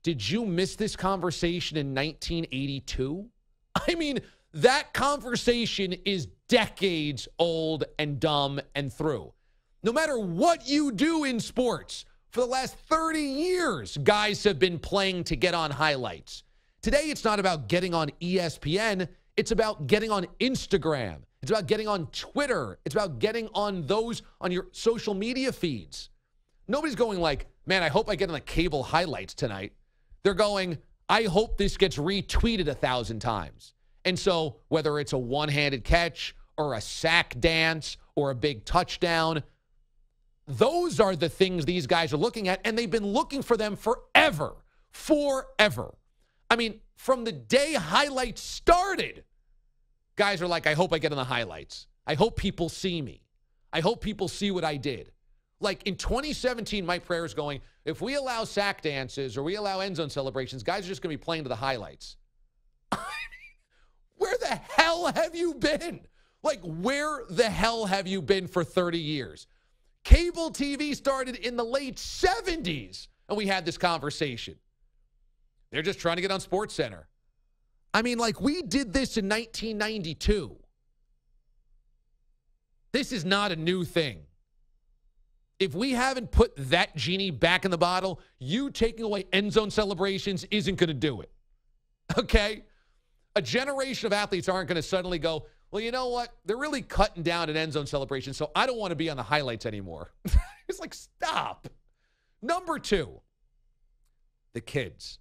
Did you miss this conversation in 1982? I mean, that conversation is decades old and dumb and through. No matter what you do in sports, for the last 30 years, guys have been playing to get on highlights. Today, it's not about getting on ESPN. It's about getting on Instagram. It's about getting on Twitter. It's about getting on those on your social media feeds. Nobody's going like, man, I hope I get on the cable highlights tonight. They're going, I hope this gets retweeted 1,000 times. And so whether it's a one-handed catch or a sack dance or a big touchdown, those are the things these guys are looking at, and they've been looking for them forever. Forever. I mean, from the day highlights started, guys are like, I hope I get on the highlights. I hope people see me. I hope people see what I did. Like in 2017, Mike Peirera is going, if we allow sack dances or we allow end zone celebrations, guys are just going to be playing to the highlights. I mean, where the hell have you been? Like, where the hell have you been for 30 years? Cable TV started in the late 70s, and we had this conversation. They're just trying to get on SportsCenter. I mean, like, we did this in 1992. This is not a new thing. If we haven't put that genie back in the bottle, you taking away end zone celebrations isn't going to do it. Okay? A generation of athletes aren't going to suddenly go, well, you know what? They're really cutting down at end zone celebrations, so I don't want to be on the highlights anymore. It's like, stop. Number two, the kids.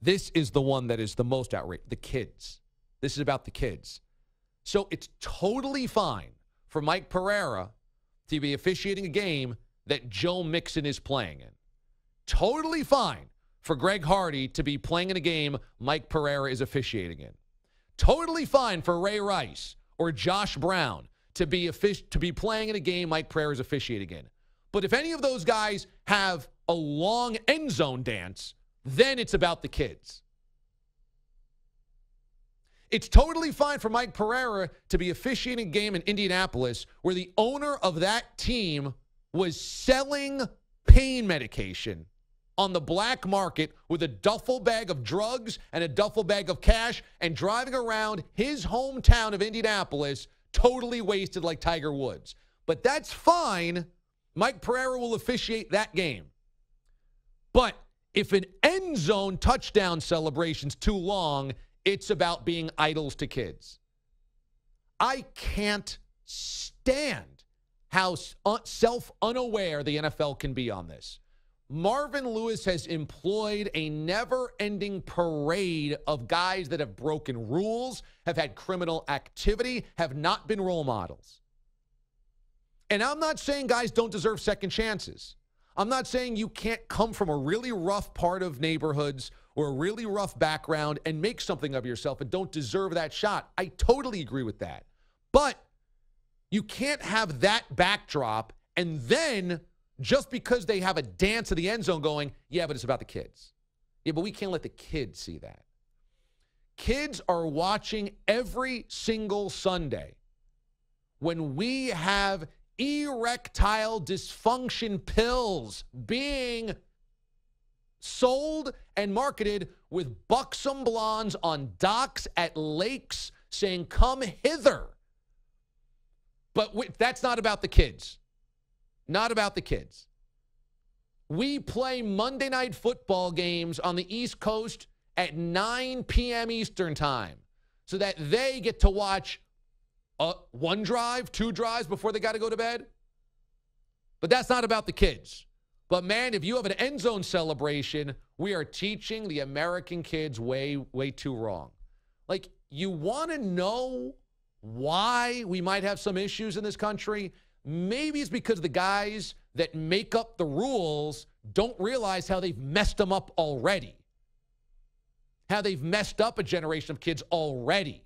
This is the one that is the most outrageous. The kids. This is about the kids. So it's totally fine for Mike Peirera to be officiating a game that Joe Mixon is playing in. Totally fine for Greg Hardy to be playing in a game Mike Peirera is officiating in. Totally fine for Ray Rice or Josh Brown to be playing in a game Mike Peirera is officiating in. But if any of those guys have a long end zone dance, then it's about the kids. It's totally fine for Mike Peirera to be officiating a game in Indianapolis where the owner of that team was selling pain medication on the black market with a duffel bag of drugs and a duffel bag of cash and driving around his hometown of Indianapolis totally wasted like Tiger Woods. But that's fine. Mike Peirera will officiate that game. But if an end zone touchdown celebration's too long, it's about being idols to kids. I can't stand how self-unaware the NFL can be on this. Marvin Lewis has employed a never-ending parade of guys that have broken rules, have had criminal activity, have not been role models. And I'm not saying guys don't deserve second chances. I'm not saying you can't come from a really rough part of neighborhoods or a really rough background and make something of yourself and don't deserve that shot. I totally agree with that. But you can't have that backdrop and then just because they have a dance to the end zone going, yeah, but it's about the kids. Yeah, but we can't let the kids see that. Kids are watching every single Sunday when we have erectile dysfunction pills being sold and marketed with buxom blondes on docks at lakes saying, come hither. But that's not about the kids. Not about the kids. We play Monday night football games on the East Coast at 9 p.m. Eastern time so that they get to watch one drive, two drives before they got to go to bed. But that's not about the kids. But, man, if you have an end zone celebration, we are teaching the American kids way, way too wrong. Like, you want to know why we might have some issues in this country? Maybe it's because the guys that make up the rules don't realize how they've messed them up already. How they've messed up a generation of kids already.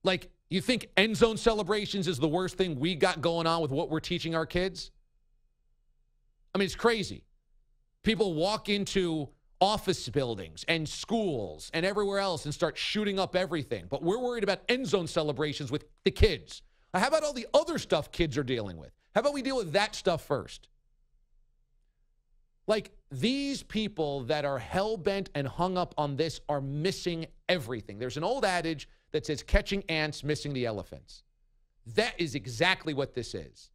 Like, you think end zone celebrations is the worst thing we got going on with what we're teaching our kids? I mean, it's crazy. People walk into office buildings and schools and everywhere else and start shooting up everything. But we're worried about end zone celebrations with the kids. How about all the other stuff kids are dealing with? How about we deal with that stuff first? Like, these people that are hell-bent and hung up on this are missing everything. There's an old adage that says catching ants, missing the elephants. That is exactly what this is.